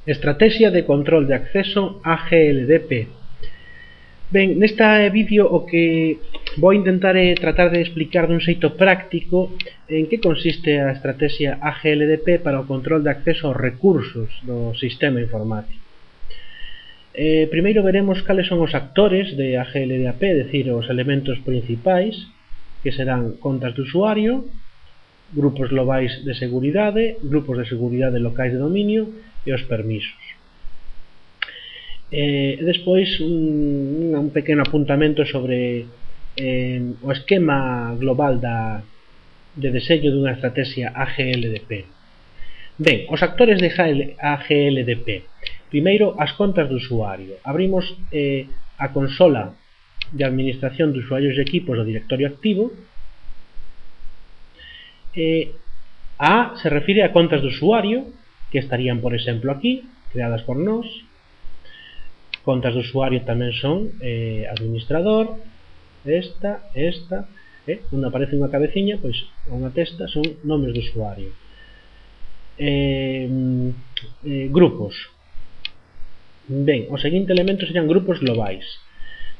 Estrategia de control de acceso AGLDP. Ben, neste vídeo o que vou intentar é tratar de explicar dun xeito práctico en que consiste a estrategia AGLDP para o control de acceso aos recursos do sistema informático. Primeiro veremos cales son os actores de AGLDP, é dicir, os elementos principais, que serán contas de usuario, grupos globais de seguridade, grupos de seguridade locais de dominio e os permisos. Despois un pequeno apuntamento sobre o esquema global de deseño dunha estrategia AGLDP. Ben, os actores de AGLDP. Primeiro, as contas do usuario. Abrimos a consola de administración de usuarios e equipos do directorio activo. A se refire a contas do usuario, que estarían, por exemplo, aquí, creadas por nós. Contas do usuario tamén son administrador, esta, onde aparece unha cabeciña, pois unha testa, son nomes do usuario. Grupos. Ben, o seguinte elemento serían grupos globais.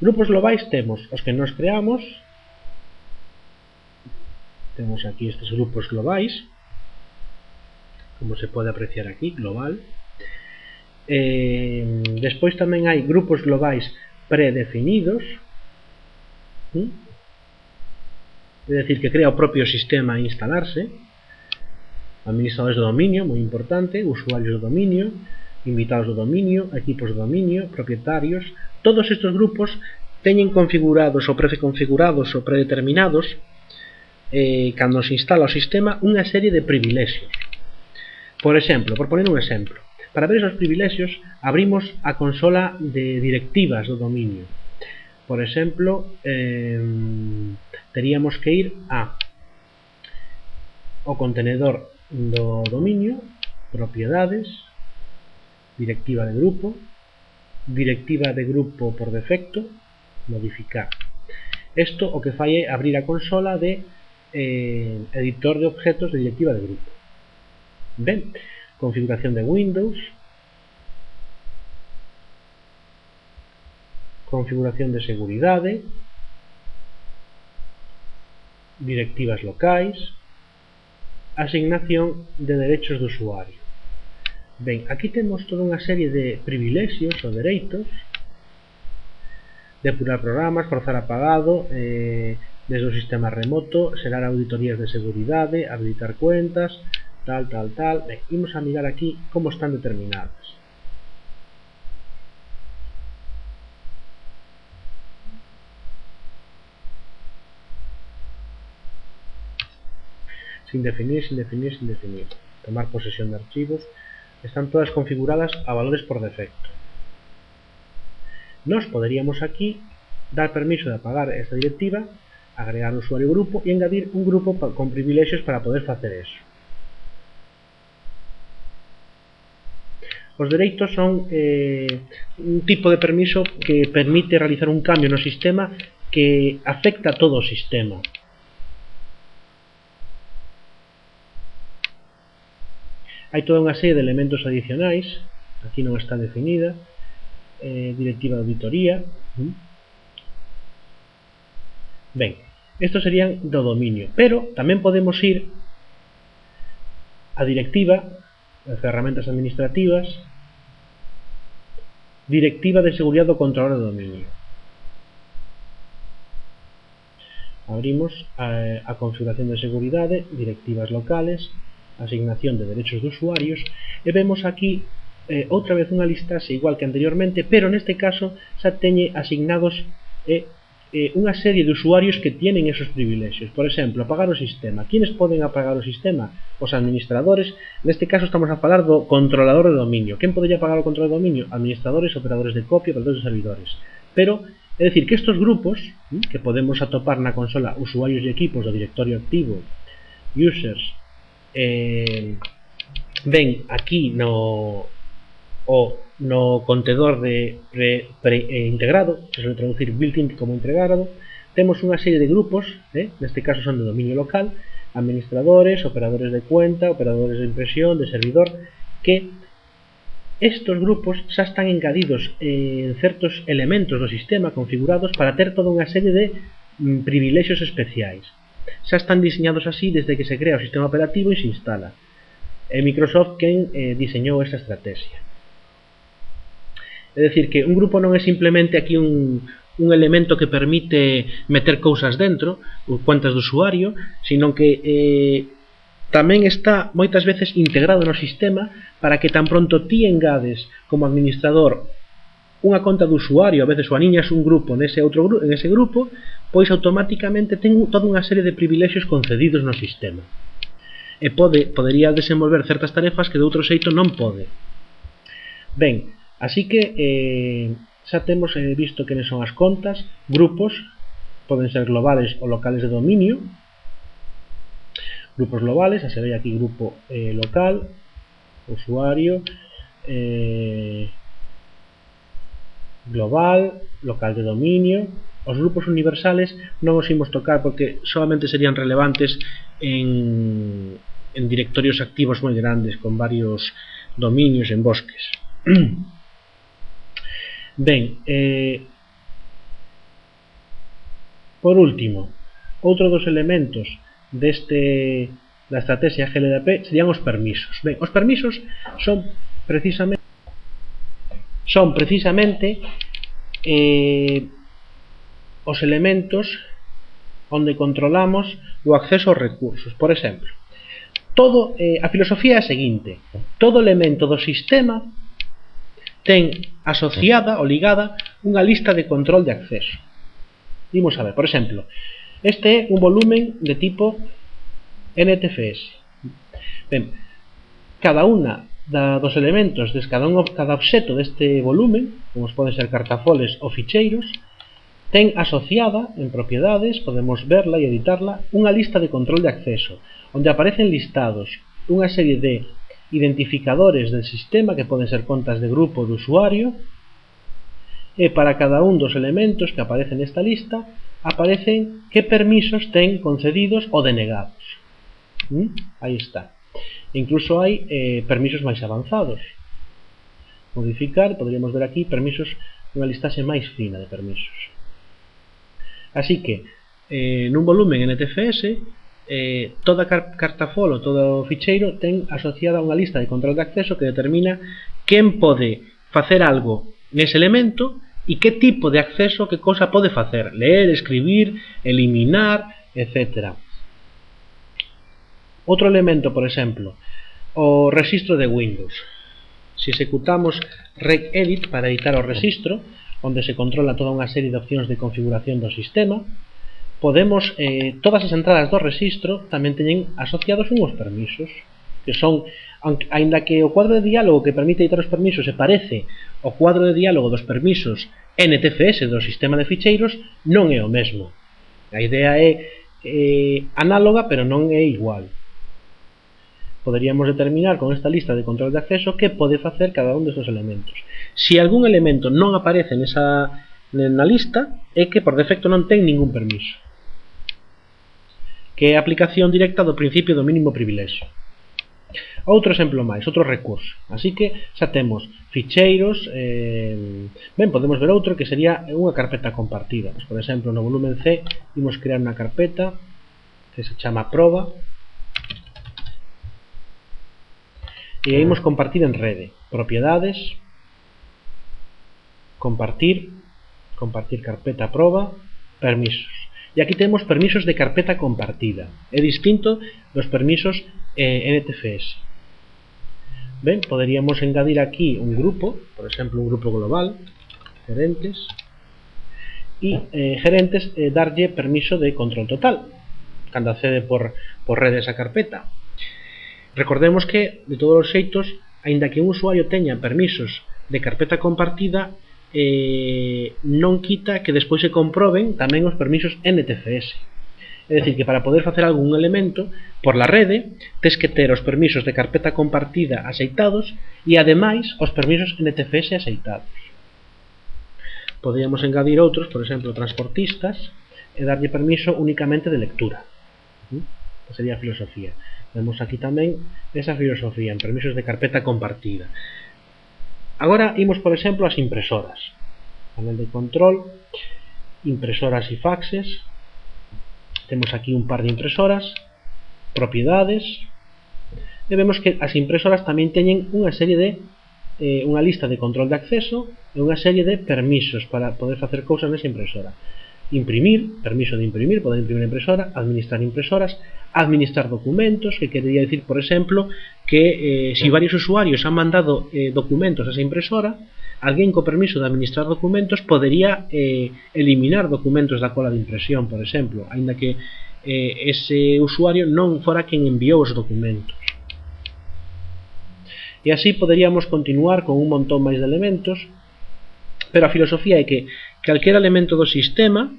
Grupos globais temos os que nos creamos. Temos aquí estes grupos globais, como se pode apreciar aquí, global. Despois tamén hai grupos globais predefinidos, é dicir, que crea o propio sistema a instalarse. Administradores do dominio, moi importante, usuarios do dominio, invitados do dominio, equipos do dominio, propietarios. Todos estes grupos teñen configurados ou preconfigurados ou predeterminados, cando se instala o sistema, unha serie de privilexios. Por exemplo, por poner un exemplo, para ver esos privilexios abrimos a consola de directivas do dominio. Por exemplo, teríamos que ir ao contenedor do dominio, propiedades, directiva de grupo por defecto, modificar. Isto o que fai é abrir a consola de editor de objetos de directiva de grupo. Ben, configuración de Windows, configuración de seguridade, directivas locais, asignación de derechos do usuario. Ben, aquí temos toda unha serie de privilexios ou dereitos: depurar programas, forzar apagado, desde o sistema remoto, xerar auditorías de seguridade, habilitar cuentas, tal. Ben, imos a mirar aquí como están determinadas. Sin definir. Tomar posesión de archivos. Están todas configuradas a valores por defecto. Nos poderíamos aquí dar permiso de apagar esta directiva, agregar usuario grupo e engadir un grupo con privilexios para poder facer eso. Os dereitos son un tipo de permiso que permite realizar un cambio no sistema que afecta a todo o sistema. Hai toda unha serie de elementos adicionais, aquí non está definida, directiva de auditoría. Ben, estos serían do dominio, pero tamén podemos ir a directiva, as ferramentas administrativas, directiva de seguridade do controlador de dominio. Abrimos a configuración de seguridade, directivas locales, asignación de derechos de usuarios, e vemos aquí outra vez unha listaxe igual que anteriormente, pero neste caso xa teñe asignados unha serie de usuarios que tienen esos privilexios. Por exemplo, apagar o sistema. ¿Quiénes poden apagar o sistema? Os administradores. Neste caso estamos a falar do controlador de dominio. Quen podería apagar o controlador de dominio? Administradores, operadores de copia, operadores de servidores. Pero, é dicir, que estos grupos que podemos atopar na consola usuarios e equipos do directorio activo, users, ven aquí no contedor de integrado, se suele traducir built-in como integrado. Temos unha serie de grupos, neste caso son de dominio local, administradores, operadores de cuenta, operadores de impresión, de servidor, que estos grupos xa están engadidos en certos elementos do sistema configurados para ter toda unha serie de privilexios especiais. Xa están diseñados así desde que se crea o sistema operativo e se instala. É Microsoft quen diseñou esta estrategia. É dicir, que un grupo non é simplemente aquí un elemento que permite meter cousas dentro, cuentas de usuario, sino que tamén está moitas veces integrado no sistema para que tan pronto ti engades como administrador unha conta de usuario, a veces o aniñas un grupo nese grupo, pois automáticamente ten toda unha serie de privilexios concedidos no sistema e podería desenvolver certas tarefas que de outro xeito non pode. Ben, así que xa temos visto que son as contas, grupos, poden ser globales ou locales de dominio. Grupos globales, xa se ve aquí grupo local, usuario, global, local de dominio. Os grupos universales non os imos tocar porque solamente serían relevantes en directorios activos moi grandes con varios dominios en bosques. Ben, por último, outro dos elementos da estrategia GLDAP serían os permisos. Ben, os permisos son precisamente os elementos onde controlamos o acceso aos recursos. Por exemplo, a filosofía é a seguinte: todo elemento do sistema ten asociada ou ligada unha lista de control de acceso. Imos a ver, por exemplo, este é un volumen de tipo NTFS. Ben, cada unha dos elementos, cada obxeto deste volumen, como poden ser cartafoles ou ficheiros, ten asociada en propiedades, podemos verla e editarla, unha lista de control de acceso, onde aparecen listados unha serie de identificadores del sistema que poden ser contas de grupo de usuario, e para cada un dos elementos que aparecen nesta lista aparecen que permisos ten concedidos ou denegados. Aí está. Incluso hai permisos máis avanzados. Modificar, podríamos ver aquí permisos, unha listaxe máis fina de permisos. Así que nun volumen NTFS toda cartafola, todo ficheiro ten asociada unha lista de control de acceso que determina quen pode facer algo nese elemento e que tipo de acceso, que cosa pode facer: ler, escribir, eliminar, etc. Outro elemento, por exemplo, o rexistro de Windows. Se executamos regedit para editar o rexistro, onde se controla toda unha serie de opcións de configuración do sistema, podemos, todas as entradas do rexistro tamén teñen asociados unhos permisos, que son, aínda que o cuadro de diálogo que permite editar os permisos se parece ao cuadro de diálogo dos permisos NTFS do sistema de ficheiros, non é o mesmo. A idea é análoga, pero non é igual. Poderíamos determinar con esta lista de control de acceso que pode facer cada un destes elementos. Se algún elemento non aparece na lista, é que por defecto non ten ningún permiso, que é a aplicación directa do principio do mínimo privilexio. Outro exemplo máis, outro recurso. Así que xa temos ficheiros. Ben, podemos ver outro que sería unha carpeta compartida. Por exemplo, no volumen C imos crear unha carpeta que se chama proba e imos compartir en rede. Propiedades, compartir carpeta proba, permisos. E aquí temos permisos de carpeta compartida. É distinto dos permisos NTFS. Ben, poderíamos engadir aquí un grupo, por exemplo, un grupo global, gerentes, e gerentes darlle permiso de control total cando accede por rede esa carpeta. Recordemos que, de todos os xeitos, aínda que un usuario teña permisos de carpeta compartida, non quita que despois se comproben tamén os permisos NTFS. É dicir, que para poder facer algún elemento por la rede, tes que ter os permisos de carpeta compartida aceitados e, ademais, os permisos NTFS aceitados. Podríamos engadir outros, por exemplo, transportistas, e darlle permiso únicamente de lectura. Esa sería a filosofía. Vemos aquí tamén esa filosofía en permisos de carpeta compartida. Agora imos, por exemplo, as impresoras. Panel de control, impresoras e faxes. Temos aquí un par de impresoras, propiedades, e vemos que as impresoras tamén teñen unha serie de unha lista de control de acceso e unha serie de permisos para poder facer cousas nesa impresora. Imprimir, permiso de imprimir, poder imprimir a impresora, administrar impresoras, administrar documentos, que quería decir, por exemplo, que si varios usuarios han mandado documentos a esa impresora, alguén co permiso de administrar documentos podería eliminar documentos da cola de impresión, por exemplo, aínda que ese usuario non fora quen enviou os documentos. E así poderíamos continuar con un montón máis de elementos, pero a filosofía é que calquera elemento do sistema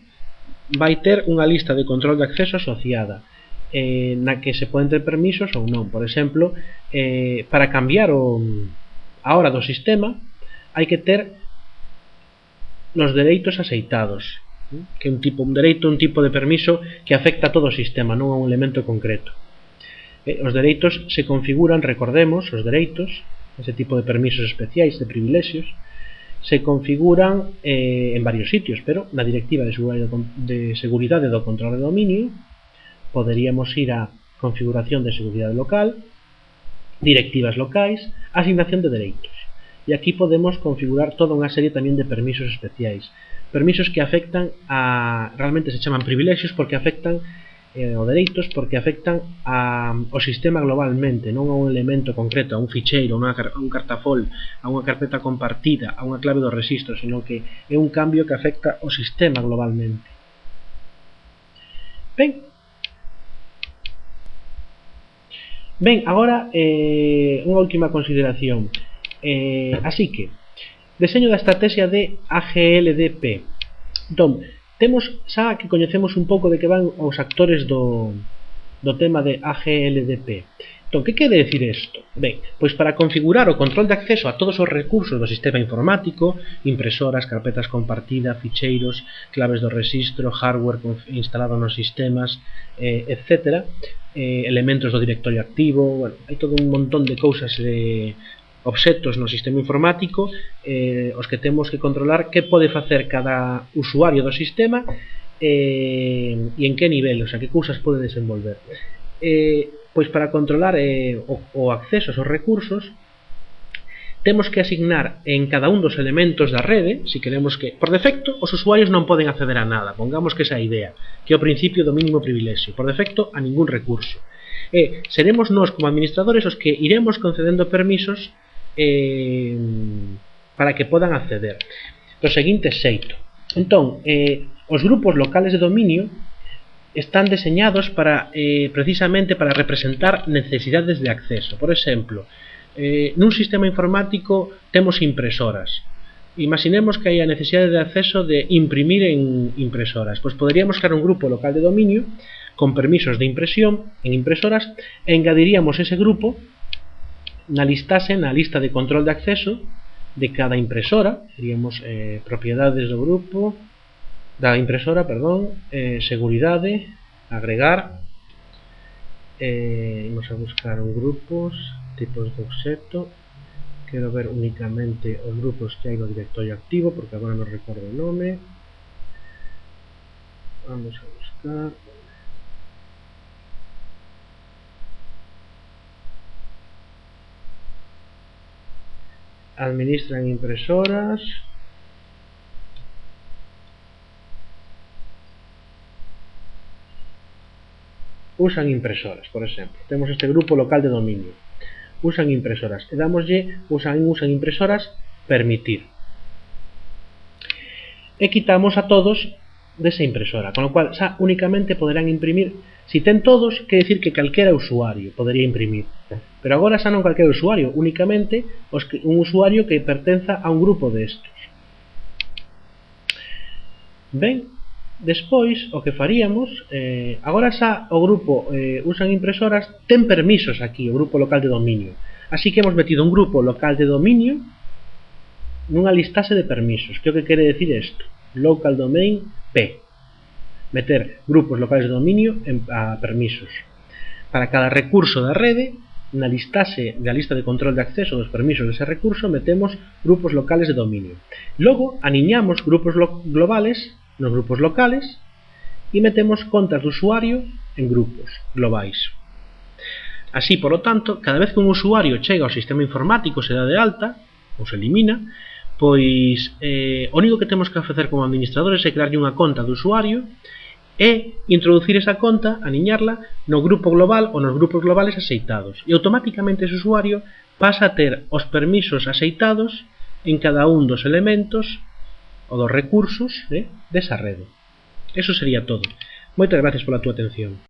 vai ter unha lista de control de acceso asociada, na que se poden ter permisos ou non. Por exemplo, para cambiar a hora do sistema hai que ter los dereitos aceitados, que é un dereito, un tipo de permiso que afecta a todo o sistema, non a un elemento concreto. Os dereitos se configuran, recordemos, os dereitos, ese tipo de permisos especiais, de privilexios, se configuran en varios sitios, pero na directiva de seguridade do control de dominio poderíamos ir a configuración de seguridade local, directivas locais, asignación de dereitos. E aquí podemos configurar toda unha serie tamén de permisos especiais, permisos que afectan realmente se chaman privilexios porque afectan o dereitos porque afectan ao sistema globalmente, non a un elemento concreto, a un ficheiro, a un cartafol, a unha carpeta compartida, a unha clave do rexistro, sino que é un cambio que afecta ao sistema globalmente. Ben, agora unha última consideración. Así que, deseño da estrategia de AGLDP. Entón, temos xa que coñecemos un pouco de que van os actores do tema de AGLDP. Entón, que quere decir isto? Ben, pois para configurar o control de acceso a todos os recursos do sistema informático, impresoras, carpetas compartidas, ficheiros, claves do rexistro, hardware instalado nos sistemas, etc., elementos do directorio activo, bueno, hai todo un montón de cousas obxectos no sistema informático os que temos que controlar que pode facer cada usuario do sistema e en que nivel, o sea, que cousas pode desenvolver. Pois para controlar o acceso aos recursos temos que asignar en cada un dos elementos da rede, se queremos que, por defecto, os usuarios non poden acceder a nada, pongamos que esa idea, que é o principio do mínimo privilexio, por defecto a ningún recurso. Seremos nós como administradores os que iremos concedendo permisos para que podan acceder do seguinte xeito. Entón, os grupos locales de dominio están deseñados precisamente para representar necesidades de acceso. Por exemplo, nun sistema informático temos impresoras. Imaginemos que hai a necesidade de acceso de imprimir en impresoras. Pois poderíamos crear un grupo local de dominio con permisos de impresión en impresoras e engadiríamos ese grupo na lista de control de acceso de cada impresora. Seríamos propiedades do grupo da impresora, perdón, seguridade, agregar, vamos a buscar un grupos, tipos de obxecto, quero ver únicamente os grupos que hai no directorio activo porque agora non recordo o nome. Vamos a buscar administran impresoras, usan impresoras, por exemplo. Temos este grupo local de dominio, usan impresoras, e damoslle usan impresoras, permitir, e quitamos a todos desa impresora, con lo cual xa únicamente poderán imprimir. Si ten todos, quer decir que calquera usuario podería imprimir, pero agora xa non calquera usuario, únicamente un usuario que pertenza a un grupo destos. Ben, despois o que faríamos, agora xa o grupo usan impresoras, ten permisos aquí, o grupo local de dominio, así que hemos metido un grupo local de dominio nunha listase de permisos. Que o que quere decir isto? Local domain P, meter grupos locales de dominio a permisos para cada recurso da rede na listaxe da lista de control de acceso dos permisos dese recurso metemos grupos locales de dominio. Logo aniñamos grupos globales nos grupos locales e metemos contas de usuario en grupos globais. Así, por lo tanto, cada vez que un usuario chega ao sistema informático, se dá de alta ou se elimina, pois o único que temos que facer como administradores é crearlle unha conta de usuario e introducir esa conta, aniñarla no grupo global ou nos grupos globales axeitados. E automáticamente ese usuario pasa a ter os permisos axeitados en cada un dos elementos ou dos recursos desa rede. Eso sería todo. Moitas gracias pola túa atención.